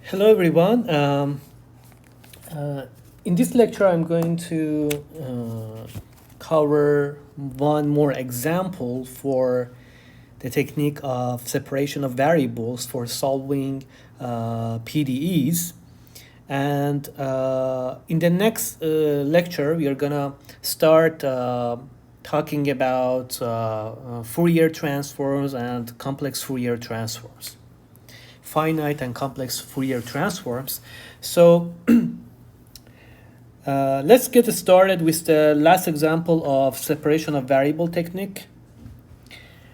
Hello everyone. In this lecture I'm going to cover one more example for the technique of separation of variables for solving PDEs. And in the next lecture we are gonna start talking about Fourier transforms and complex Fourier transforms, finite and complex Fourier transforms. So let's get started with the last example of separation of variable technique.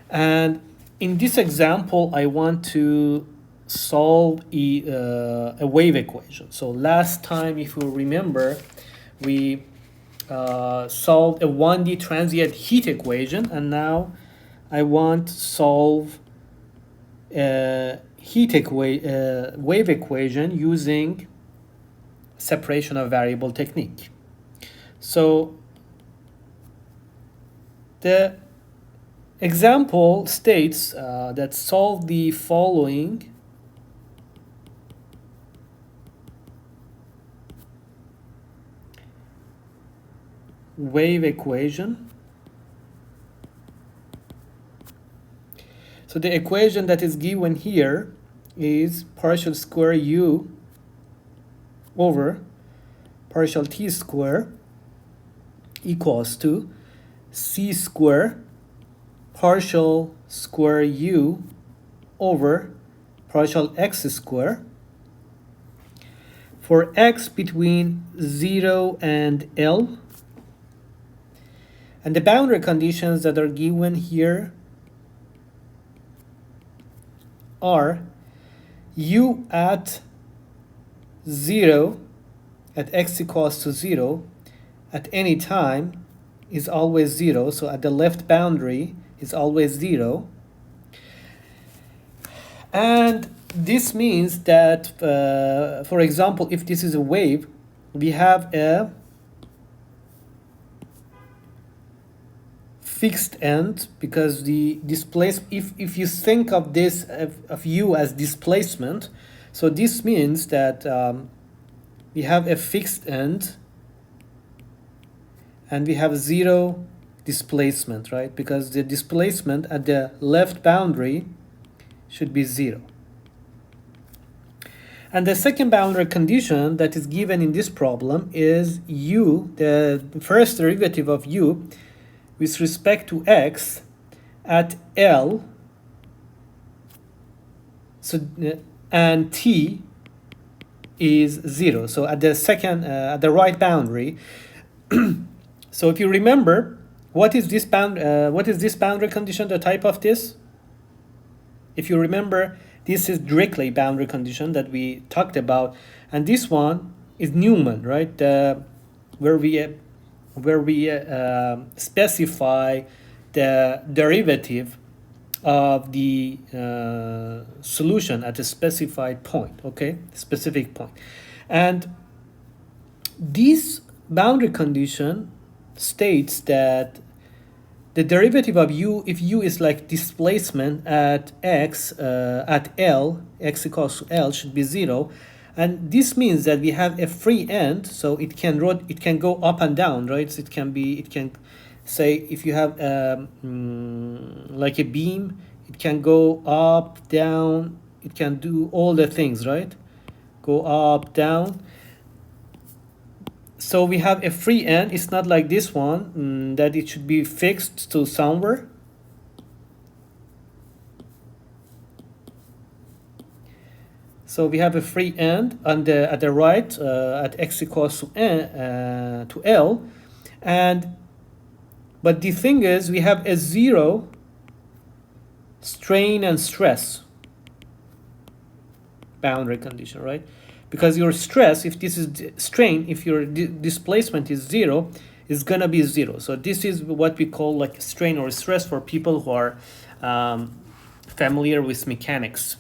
And in this example, I want to solve a wave equation. So last time, if you remember, we solved a 1D transient heat equation, and now I want to solve a wave equation using separation of variable technique. So the example states that solve the following wave equation. So the equation that is given here is partial square u over partial t square equals to c square partial square u over partial x square for x between 0 and L. And the boundary conditions that are given here are u at 0 at x equals to 0 at any time is always 0. So at the left boundary is always 0. And this means that, for example, if this is a wave, we have a fixed end because the if you think of this of u as displacement, so this means that we have a fixed end and we have 0 displacement, right? Because the displacement at the left boundary should be 0. And the second boundary condition that is given in this problem is u, the first derivative of u, with respect to x at L, so and t is 0. So at the second, at the right boundary. So if you remember, what is this boundary condition? The type of this? If you remember, this is Dirichlet boundary condition that we talked about, and this one is Newman, right? Where we specify the derivative of the solution at a specified point, okay, specific point. And this boundary condition states that the derivative of u, if u is like displacement at x at L, x equals to L, should be 0. And this means that we have a free end, so it can go up and down, right? So it can say if you have like a beam, it can go up, down, it can do all the things, right? Go up, down. So we have a free end. It's not like this one, that it should be fixed to somewhere. So we have a free end at the right at x equals to L, but the thing is we have a 0 strain and stress boundary condition, right? Because your stress, if this is strain, if your displacement is 0, is gonna be 0. So this is what we call like strain or stress for people who are familiar with mechanics.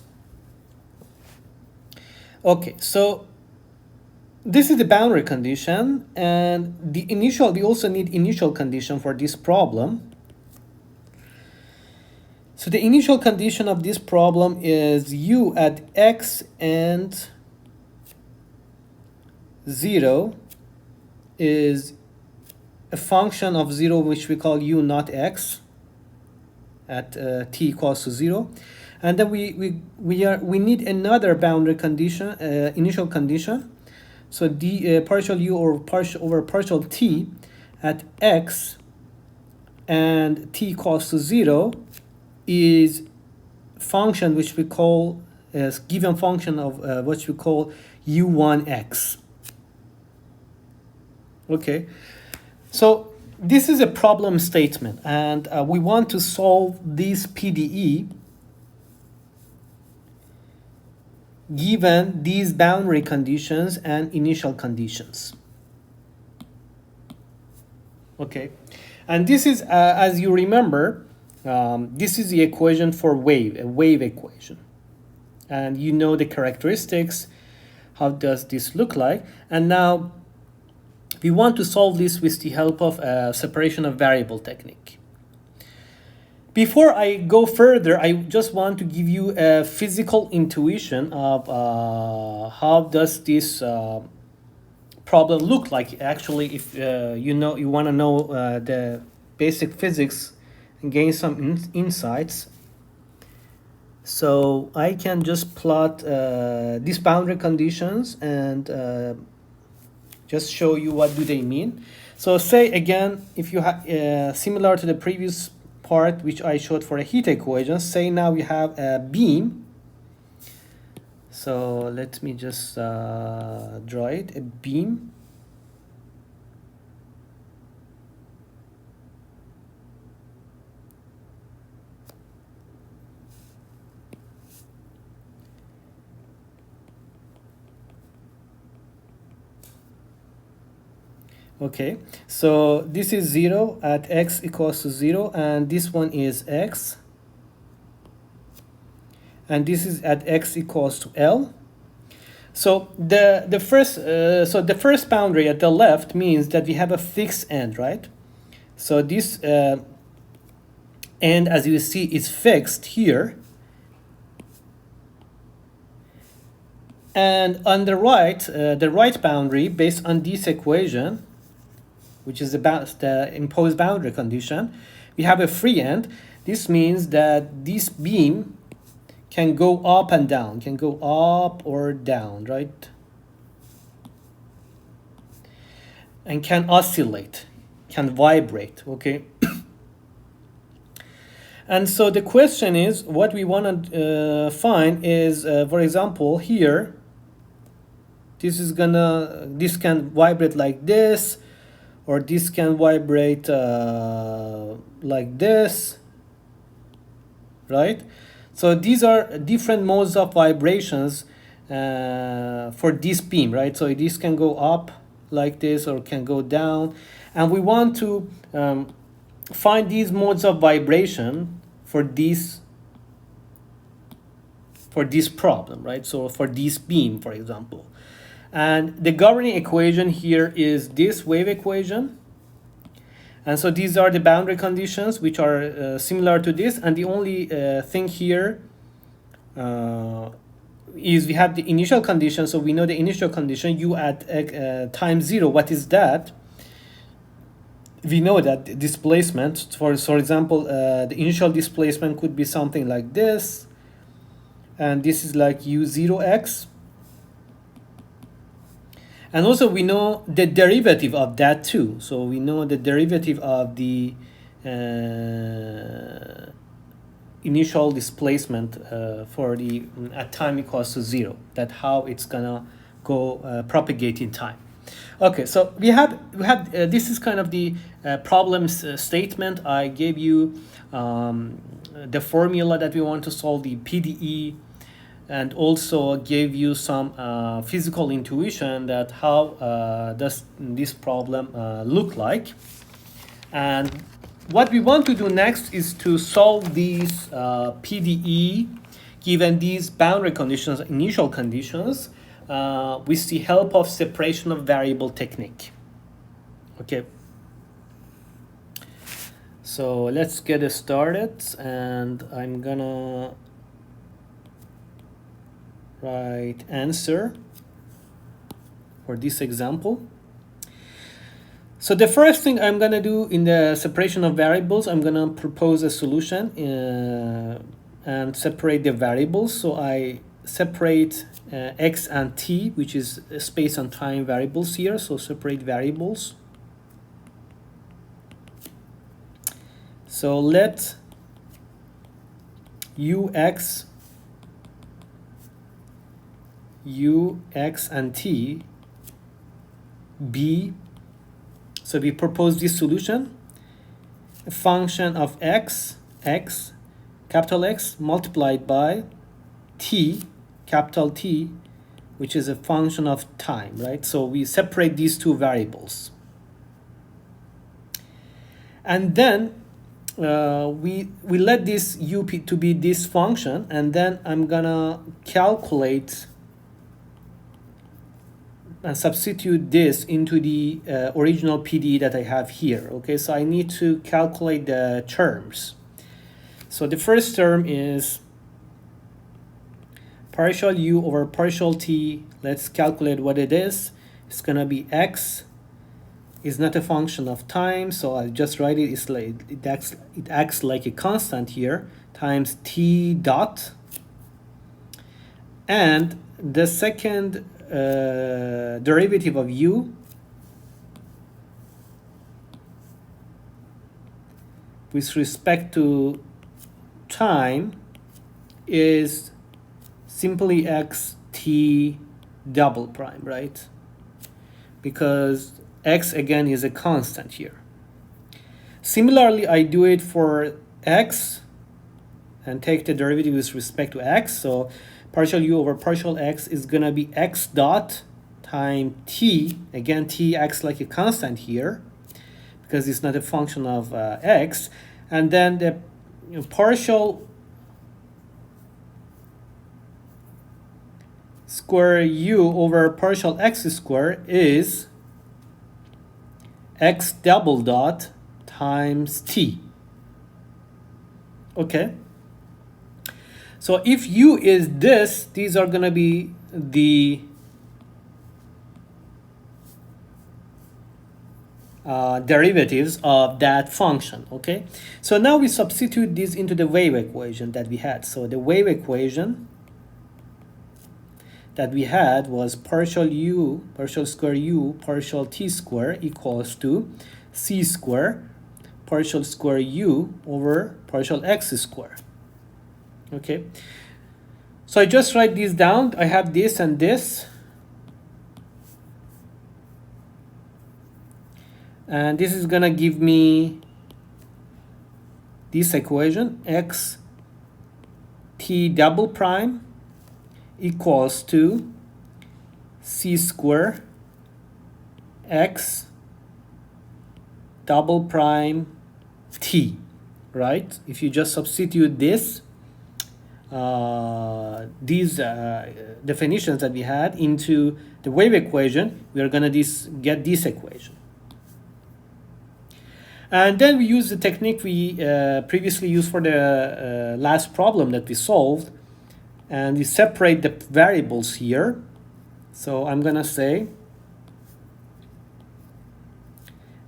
Okay, so this is the boundary condition, and we also need initial condition for this problem. So the initial condition of this problem is u at x and 0 is a function of 0 which we call u not x at t equals to 0, and then we need another boundary condition, initial condition. So d partial u or partial over partial t at x and t equals to 0 is function which we call as given function of what we call u1x. Okay, so this is a problem statement, and we want to solve this PDE given these boundary conditions and initial conditions. Okay, and this is, as you remember, this is the equation for wave, a wave equation. And you know the characteristics, how does this look like. And now we want to solve this with the help of a separation of variable technique. Before I go further, I just want to give you a physical intuition of how does this problem look like. Actually, if you want to know the basic physics and gain some insights. So I can just plot these boundary conditions and just show you what do they mean. So say again, if you have similar to the previous part which I showed for a heat equation, say now we have a beam. So let me just draw it, a beam. Okay, so this is 0 at x equals to 0, and this one is x, and this is at x equals to L. So the first boundary at the left means that we have a fixed end, right? So this end, as you see, is fixed here. And on the right boundary, based on this equation, which is about the imposed boundary condition, we have a free end. This means that this beam can go up and down, can go up or down, right? And can oscillate, can vibrate, okay? And so the question is, what we want to find is, for example, here, this can vibrate like this, or this can vibrate like this, right? So these are different modes of vibrations for this beam, right? So this can go up like this or can go down. And we want to find these modes of vibration for this problem, right? So for this beam, for example. And the governing equation here is this wave equation. And so these are the boundary conditions which are similar to this. And the only thing here is we have the initial condition. So we know the initial condition, u at time 0. What is that? We know that displacement, for example, the initial displacement could be something like this. And this is like u0x. And also we know the derivative of that too. So we know the derivative of the initial displacement for the at time equals to 0. That how it's gonna go propagate in time. Okay, so we had this is kind of the problem statement. I gave you the formula that we want to solve the PDE, and also gave you some physical intuition that how does this problem look like. And what we want to do next is to solve these PDE given these boundary conditions, initial conditions, with the help of separation of variable technique. Okay. So let's get started, and I'm gonna write answer for this example. So the first thing I'm going to do in the separation of variables, I'm going to propose a solution and separate the variables. So I separate x and t, which is space and time variables here. So separate variables. So let ux and t be, so we propose this solution, a function of x, capital X, multiplied by t, capital T, which is a function of time, right? So we separate these two variables. And then we let this up to be this function, and then I'm gonna calculate and substitute this into the original PD that I have here. Okay, so I need to calculate the terms. So the first term is partial u over partial t. Let's calculate what it is. It's gonna be x is not a function of time, so I'll just write it. It's like it acts like a constant here, times t dot, and the second derivative of u with respect to time is simply x t double prime, right? Because x again is a constant here. Similarly, I do it for x and take the derivative with respect to x. So partial u over partial x is going to be x dot times t. Again, t acts like a constant here because it's not a function of x. And then the partial square u over partial x square is x double dot times t. Okay. So if u is this, these are going to be the derivatives of that function. Okay. So now we substitute this into the wave equation that we had. So the wave equation that we had was partial u, partial square u, partial t square equals to c square, partial square u over partial x square. Okay, so I just write these down. I have this and this, and this is gonna give me this equation, x t double prime equals to c square x double prime t, right? If you just substitute this, these definitions that we had into the wave equation, we are gonna get this equation. And then we use the technique we previously used for the last problem that we solved, and we separate the variables here. So I'm gonna say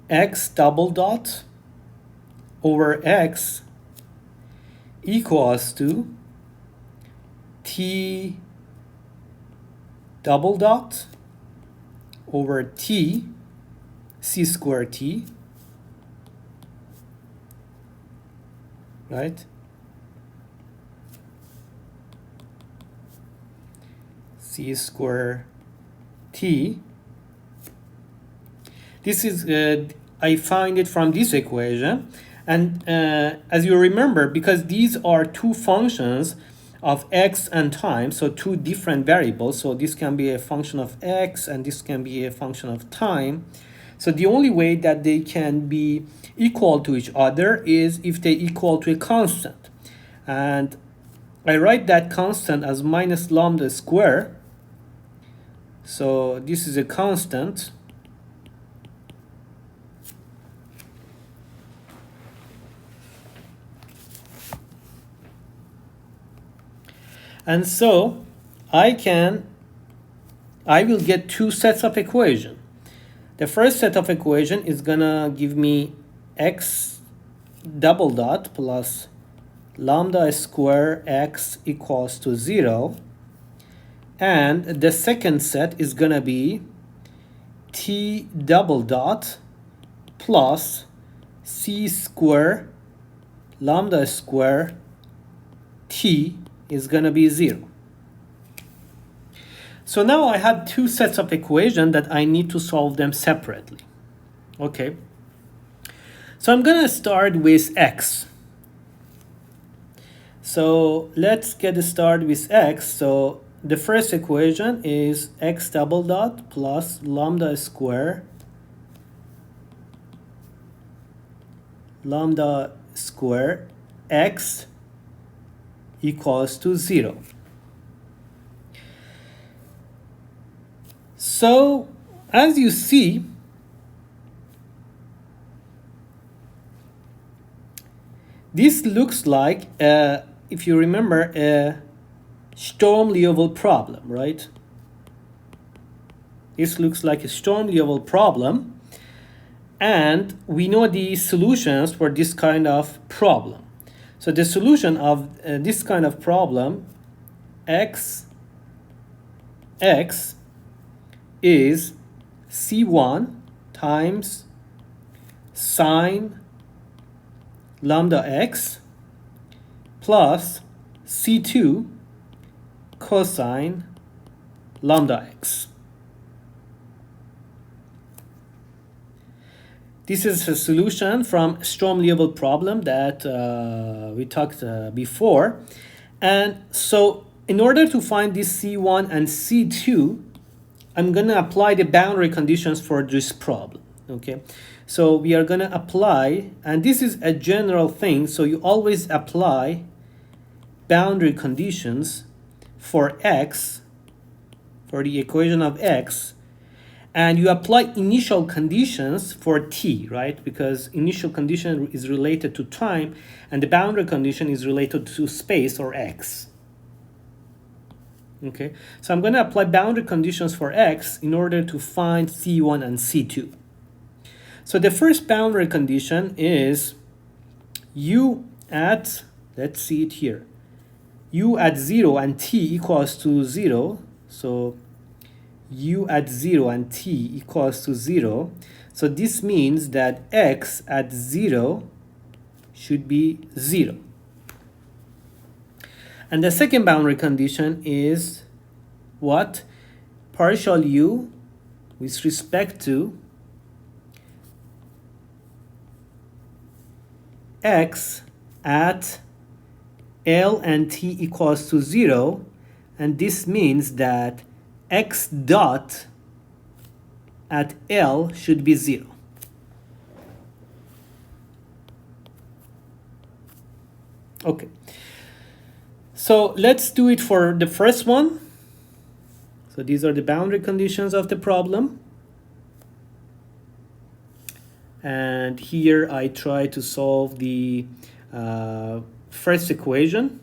x double dot over x equals to t double dot over t c square t, right? C square t. This is I find it from this equation, and as you remember, because these are two functions of x and time, so two different variables, so this can be a function of x and this can be a function of time. So the only way that they can be equal to each other is if they equal to a constant, and I write that constant as minus lambda square. So this is a constant, and so I can I will get two sets of equation. The first set of equation is gonna give me x double dot plus lambda square x equals to 0. And the second set is gonna be t double dot plus c square lambda square t is gonna be 0. So now I have two sets of equations that I need to solve them separately. Okay. So I'm gonna start with x. So let's get started with x. So the first equation is x double dot plus lambda square x equals to 0. So as you see, this looks like, if you remember, a Sturm-Liouville problem, right? This looks like a Sturm-Liouville problem, and we know the solutions for this kind of problem. So the solution of this kind of problem, x is c1 times sine lambda x plus c2 cosine lambda x. This is a solution from Sturm-Liouville problem that we talked before. And so in order to find this C1 and C2, I'm going to apply the boundary conditions for this problem. Okay, so we are going to apply, and this is a general thing, so you always apply boundary conditions for x, for the equation of x, and you apply initial conditions for t, right? Because initial condition is related to time, and the boundary condition is related to space or x. Okay, so I'm going to apply boundary conditions for x in order to find C1 and C2. So the first boundary condition is u at, let's see it here, u at 0 and t equals to 0. So u at 0 and t equals to 0. So this means that x at 0 should be 0. And the second boundary condition is what? Partial u with respect to x at L and t equals to 0. And this means that x dot at L should be 0. Okay. So let's do it for the first one. So these are the boundary conditions of the problem. And here I try to solve the first equation.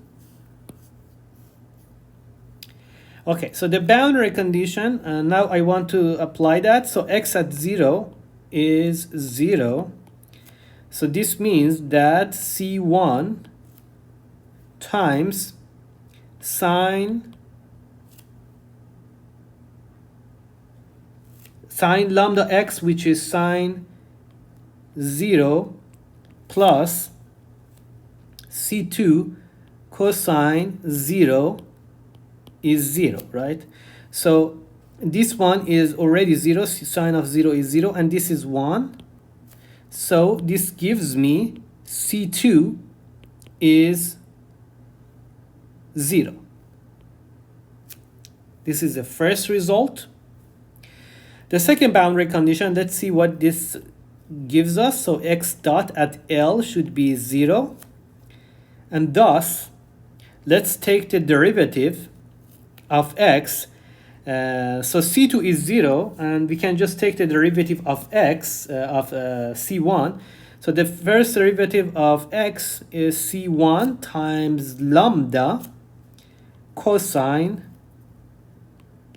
Okay, so the boundary condition, now I want to apply that. So x at 0 is 0. So this means that C1 times sine lambda x, which is sine 0, plus C2 cosine 0 is 0, right? So this one is already 0, sine of 0 is 0, and this is 1. So this gives me C2 is 0. This is the first result. The second boundary condition, let's see what this gives us. So x dot at L should be 0. And thus, let's take the derivative of x. So C2 is 0, and we can just take the derivative of x, of C1. So the first derivative of x is C1 times lambda cosine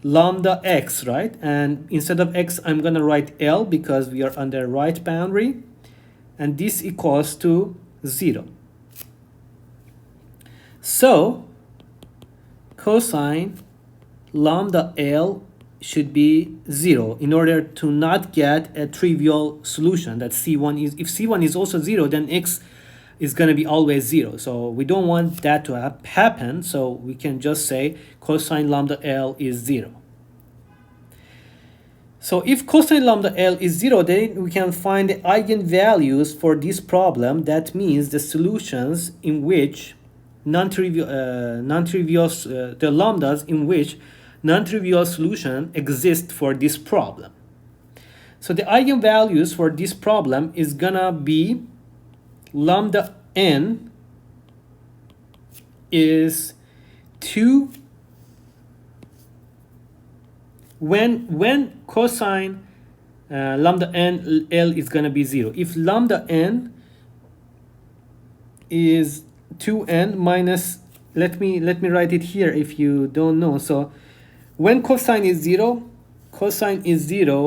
lambda x, right? And instead of x, I'm gonna write L because we are under right boundary, and this equals to 0. So cosine lambda L should be 0 in order to not get a trivial solution that C1 is, if C1 is also 0, then x is going to be always 0. So we don't want that to happen, so we can just say cosine lambda L is 0. So if cosine lambda L is 0, then we can find the eigenvalues for this problem. That means the solutions in which the lambdas in which non-trivial solution exist for this problem. So the eigenvalues for this problem is gonna be lambda n is 2 when cosine lambda n L is gonna be 0. If lambda n is 2n minus, let me write it here if you don't know. So when cosine is 0,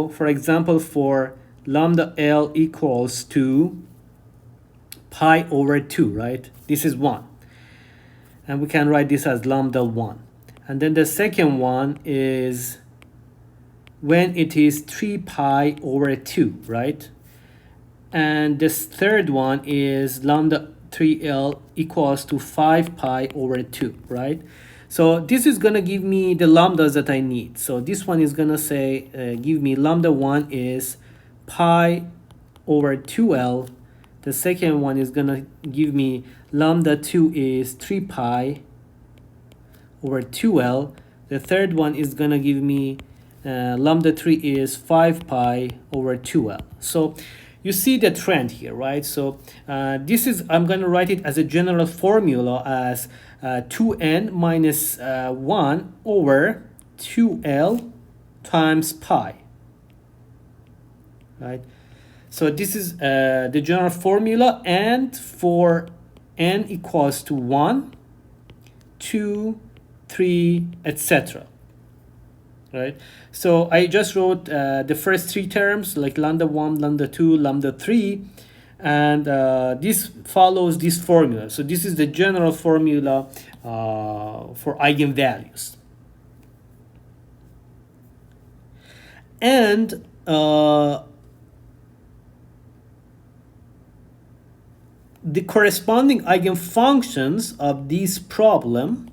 for example, for lambda L equals to pi over 2, right? This is 1. And we can write this as lambda 1. And then the second one is when it is 3 pi over 2, right? And this third one is lambda 3L equals to 5 pi over 2, right? So this is gonna give me the lambdas that I need. So this one is gonna say, give me lambda 1 is pi over 2L. The second one is gonna give me lambda 2 is 3 pi over 2L. The third one is gonna give me lambda 3 is 5 pi over 2L. So you see the trend here, right? So this is, I'm gonna write it as a general formula as 2n minus 1 over 2L times pi, right? So this is the general formula, and for n equals to 1, 2, 3, etc. Right? So I just wrote the first 3 terms, like lambda 1, lambda 2, lambda 3, and this follows this formula. So this is the general formula for eigenvalues. And the corresponding eigenfunctions of this problem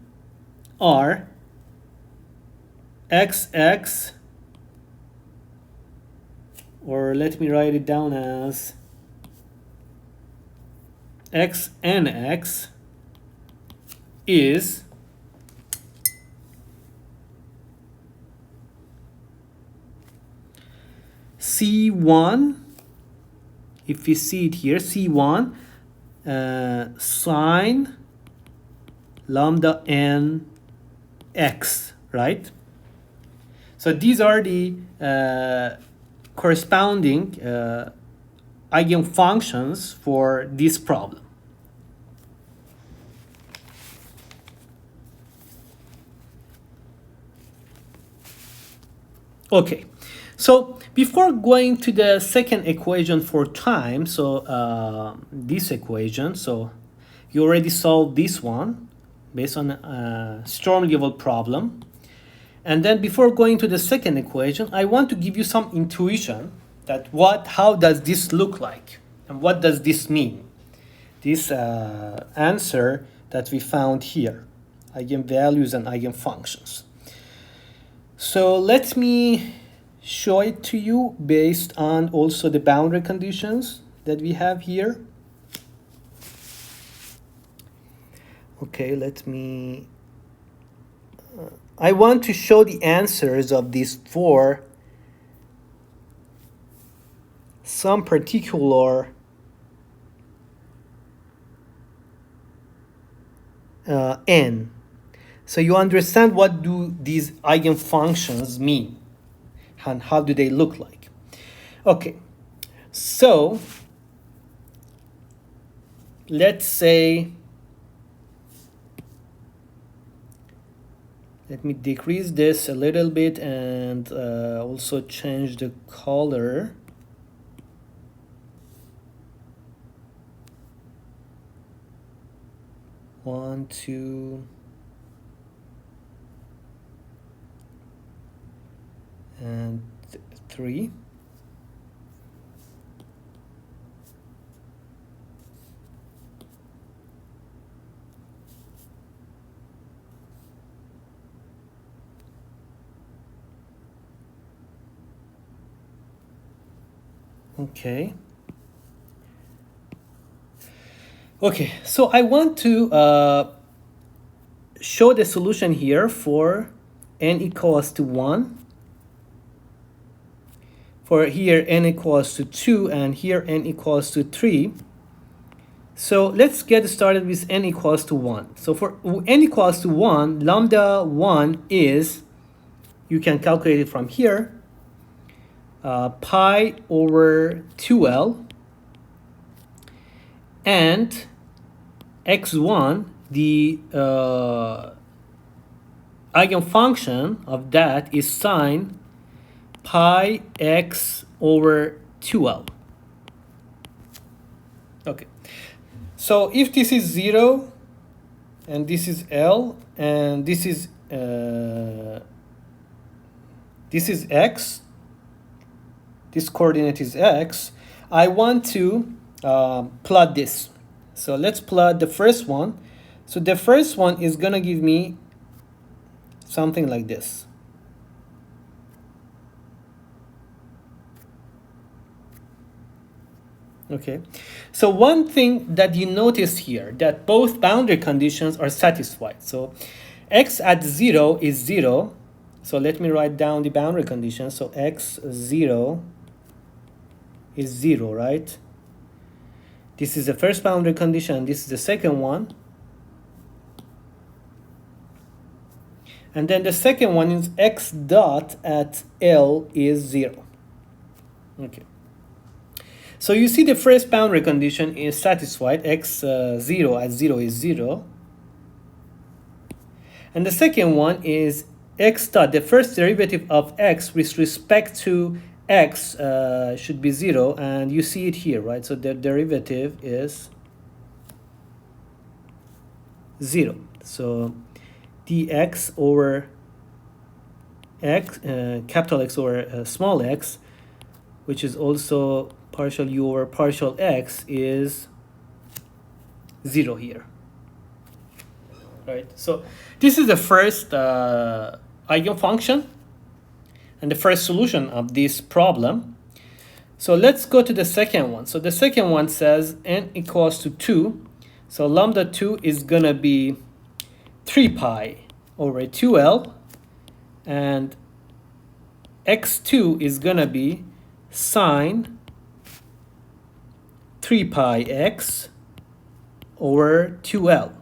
are xx, or let me write it down as xnx is C1, if we see it here, C1 sine lambda n x, right? So these are the corresponding eigenfunctions for this problem. Okay, so before going to the second equation for time, so this equation, so you already solved this one based on a Sturm-Liouville problem. And then before going to the second equation, I want to give you some intuition that how does this look like? And what does this mean? This answer that we found here, eigenvalues and eigenfunctions. So let me show it to you based on also the boundary conditions that we have here. Okay, let me... I want to show the answers of these for some particular n. So you understand what do these eigenfunctions mean and how do they look like. Okay, so let's say Let me decrease this a little bit and also change the color. One, two, and three. Okay. Okay, so I want to show the solution here for n equals to 1. For here n equals to 2 and here n equals to 3. So let's get started with n equals to 1. So for n equals to 1, lambda 1 is, you can calculate it from here, pi over 2l, and x1, the eigenfunction of that is sine pi x over 2l. Okay, so if this is 0 and this is L and this is x, this coordinate is x, I want to plot this. So let's plot the first one. So the first one is gonna give me something like this. Okay, so one thing that you notice here, that both boundary conditions are satisfied. So x at 0 is 0. So let me write down the boundary condition. So x0 is 0, right? This is the first boundary condition. This is the second one. And then the second one is x dot at L is 0. Okay. So you see the first boundary condition is satisfied, x0 at 0 is 0. And the second one is x dot, the first derivative of x with respect to x should be 0, and you see it here, right? So the derivative is 0. So dx over x, capital X over small x, which is also partial u over partial x, is 0 here. Right, so this is the first eigenfunction and the first solution of this problem. So let's go to the second one. So the second one says n equals to 2. So lambda 2 is gonna be 3 pi over 2l, and x2 is gonna be sine 3 pi x over 2l.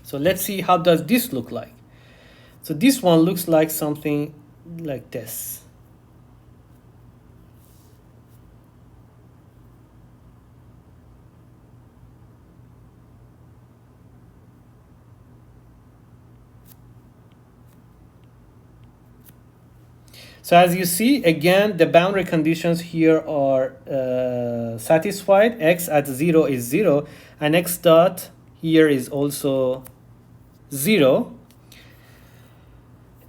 So let's see how does this look like. So this one looks like something like this. So as you see, again, the boundary conditions here are satisfied. X at 0 is 0, and x dot here is also 0.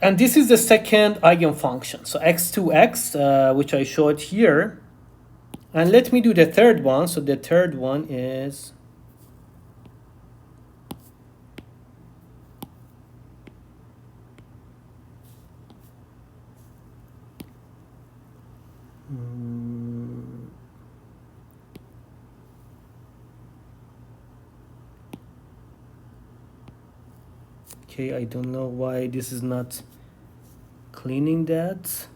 And this is the second eigenfunction. So x2x, which I showed here. And let me do the third one. So the third one is okay, I don't know why this is not cleaning that.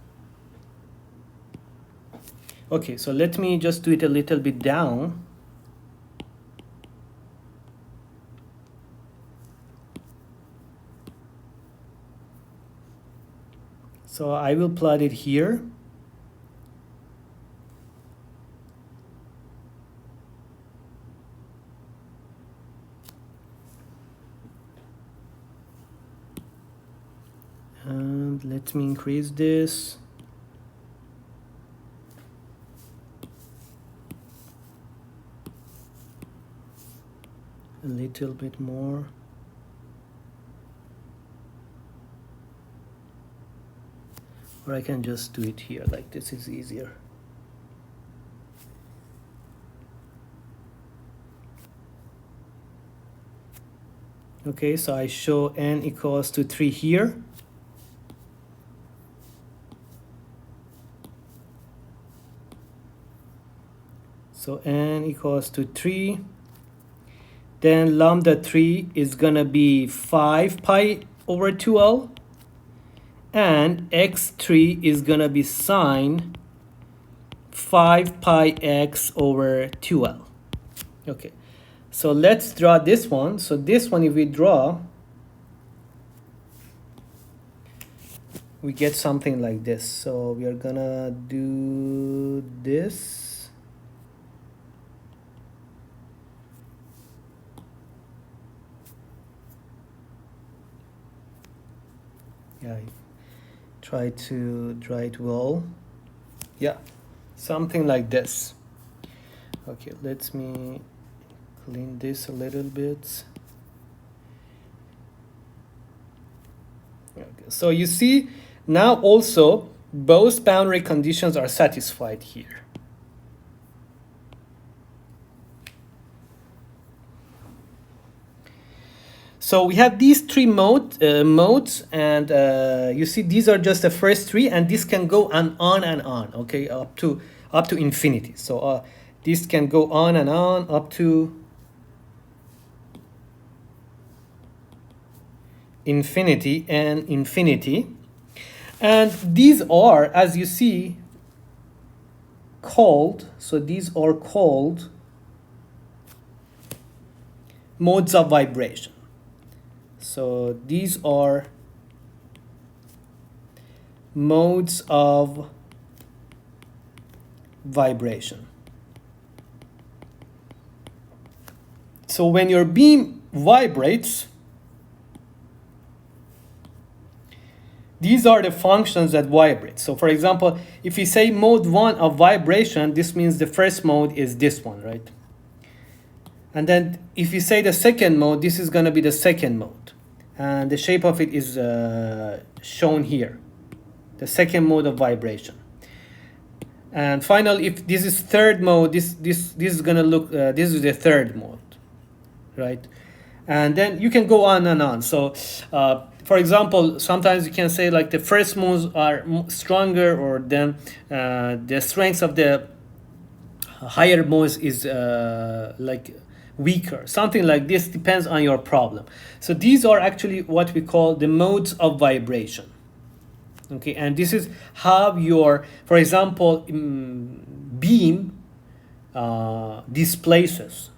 Okay, so let me just do it a little bit down. So I will plot it here. And let me increase this. A little bit more. Or I can just do it here, like this is easier. Okay, so I show n equals to 3 here. So n equals to 3. Then lambda 3 is gonna be 5 pi over 2l. And x3 is gonna be sine 5 pi x over 2l. Okay, so let's draw this one. So this one, if we draw, we get something like this. So we are gonna do this. Yeah, try to draw it well. Yeah, something like this. Okay, let me clean this a little bit. Okay, so you see now also both boundary conditions are satisfied here. So we have these three modes, and you see these are just the first three, and this can go on and on, okay, up to infinity. So this can go on and on up to infinity and infinity. And these are, as you see, called, so these are called modes of vibration. So these are modes of vibration. So when your beam vibrates, these are the functions that vibrate. So for example, if we say mode 1 of vibration, this means the first mode is this one, right? And then if you say the second mode, this is going to be the second mode. And the shape of it is shown here, the second mode of vibration. And finally, if this is third mode, this is going to look, this is the third mode, right? And then you can go on and on. So for example, sometimes you can say like the first modes are stronger, or then the strength of the higher modes is like weaker, something like this, depends on your problem. So these are actually what we call the modes of vibration. Okay, and this is how your, for example, beam displaces.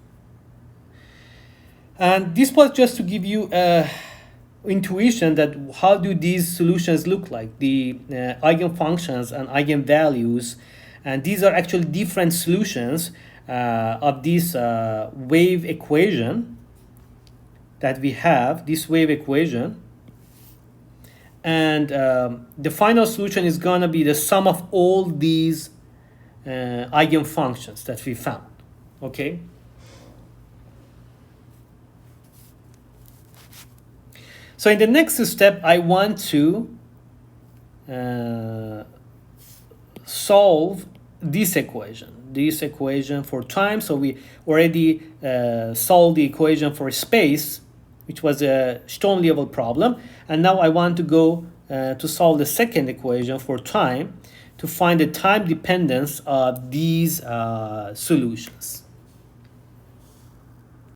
And this was just to give you intuition that how do these solutions look like, the eigenfunctions and eigenvalues. And these are actually different solutions of this wave equation that we have, this wave equation. And the final solution is going to be the sum of all these eigenfunctions that we found, okay? So in the next step, I want to solve this equation for time. So we already solved the equation for space, which was a Stoney-Level problem. And now I want to go to solve the second equation for time to find the time dependence of these solutions.